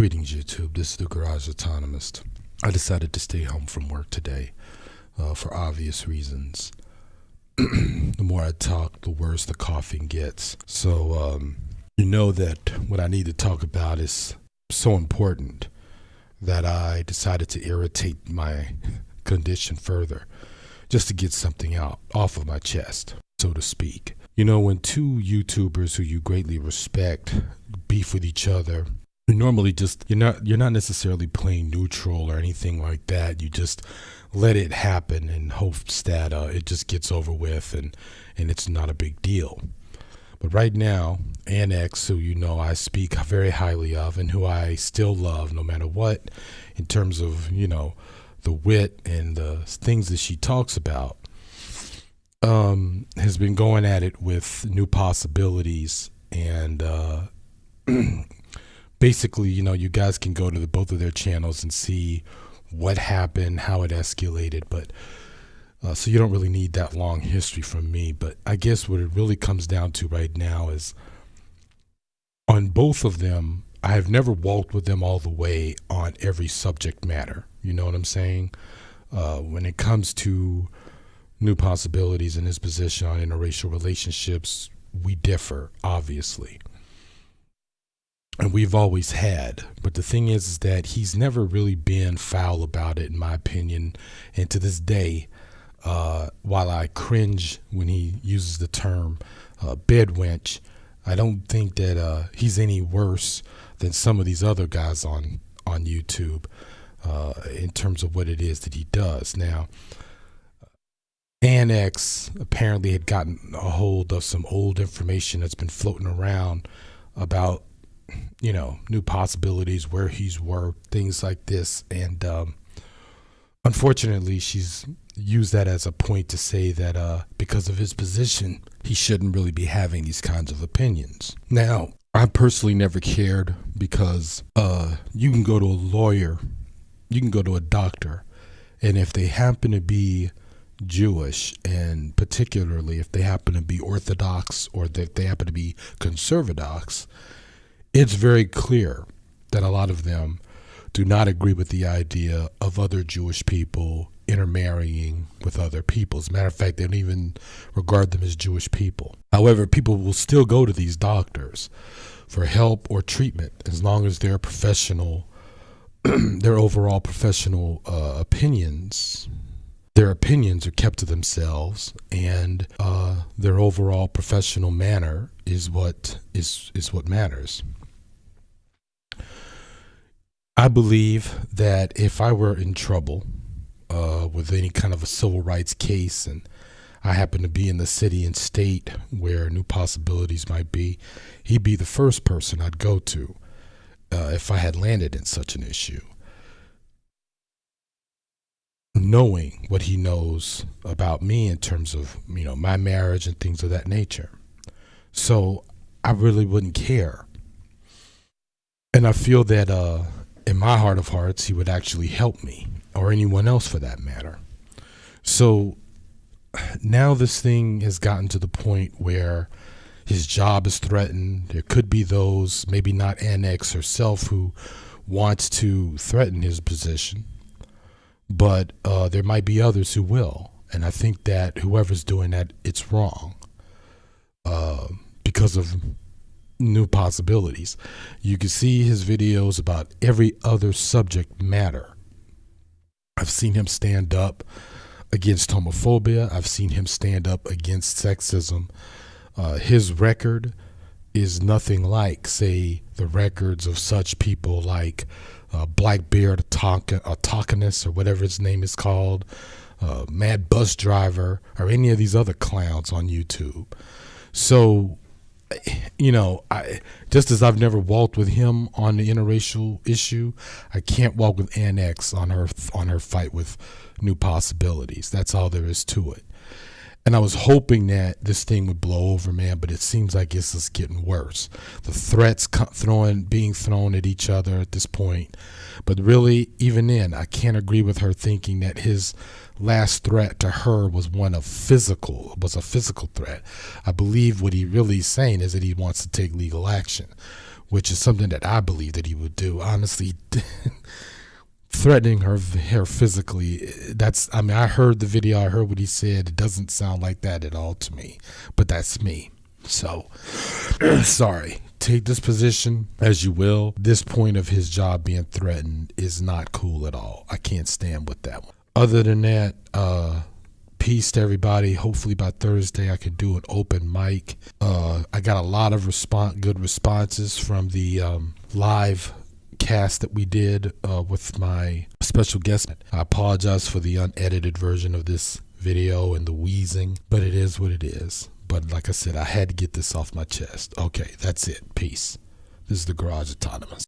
Greetings, YouTube. This is the Garage Autonomist. I decided to stay home from work today for obvious reasons. The more I talk, the worse the coughing gets. So, you know that what I need to talk about is so important that I decided to irritate my condition further just to get something out off of my chest, so to speak. You know, when two YouTubers who you greatly respect beef with each other, you normally just you're not necessarily playing neutral or anything like that. You just let it happen in hopes that it just gets over with and it's not a big deal. But right now, Annex, who you know I speak very highly of and who I still love no matter what, in terms of, you know, the wit and the things that she talks about, has been going at it with New Possibilities and basically, you know, you guys can go to both of their channels and see what happened, how it escalated, but so you don't really need that long history from me. But I guess what it really comes down to right now is on both of them, I have never walked with them all the way on every subject matter. You know what I'm saying? When it comes to New Possibilities and his position on interracial relationships, we differ, obviously. And we've always had. But the thing is that he's never really been foul about it, in my opinion. And to this day, while I cringe when he uses the term bed wench, I don't think that he's any worse than some of these other guys on YouTube in terms of what it is that he does. Now, Annex apparently had gotten a hold of some old information that's been floating around about, you know, New Possibilities, where he's worked, things like this. And unfortunately, she's used that as a point to say that because of his position, he shouldn't really be having these kinds of opinions. Now, I personally never cared because you can go to a lawyer, you can go to a doctor, and if they happen to be Jewish, and particularly if they happen to be Orthodox or that they happen to be conservadox, it's very clear that a lot of them do not agree with the idea of other Jewish people intermarrying with other people. As a matter of fact, they don't even regard them as Jewish people. However, people will still go to these doctors for help or treatment as long as their professional, their overall professional opinions, their opinions are kept to themselves, and their overall professional manner is what matters. I believe that if I were in trouble with any kind of a civil rights case and I happen to be in the city and state where New Possibilities might be, he'd be the first person I'd go to if I had landed in such an issue, knowing what he knows about me in terms of, you know, my marriage and things of that nature. So I really wouldn't care. And I feel that in my heart of hearts, he would actually help me, or anyone else for that matter. So now this thing has gotten to the point where his job is threatened. There could be those, maybe not Annex herself, who wants to threaten his position, but there might be others who will. And I think that whoever's doing that, it's wrong because of New Possibilities. You can see his videos about every other subject matter. I've seen him stand up against homophobia. I've seen him stand up against sexism. His record is nothing like, say, the records of such people like Blackbeard Autonomist, or whatever his name is called, Mad Bus Driver, or any of these other clowns on YouTube. So, you know, just as I've never walked with him on the interracial issue, I can't walk with Annex on her fight with New Possibilities. That's all there is to it. And I was hoping that this thing would blow over, man, but it seems like it's just getting worse. The threats being thrown at each other at this point. But really, even then, I can't agree with her thinking that his last threat to her was a physical threat. I believe what he really is saying is that he wants to take legal action, which is something that I believe that he would do. Honestly, threatening her physically, I heard the video, I heard what he said. It doesn't sound like that at all to me, but that's me. So, sorry. Take this position as you will. This point of his job being threatened is not cool at all. I can't stand with that one. Other than that, peace to everybody. Hopefully by Thursday I can do an open mic. I got a lot of good responses from the live cast that we did with my special guest. I apologize for the unedited version of this video and the wheezing, but it is what it is. But like I said, I had to get this off my chest. Okay, that's it. Peace. This is the Garage Autonomist.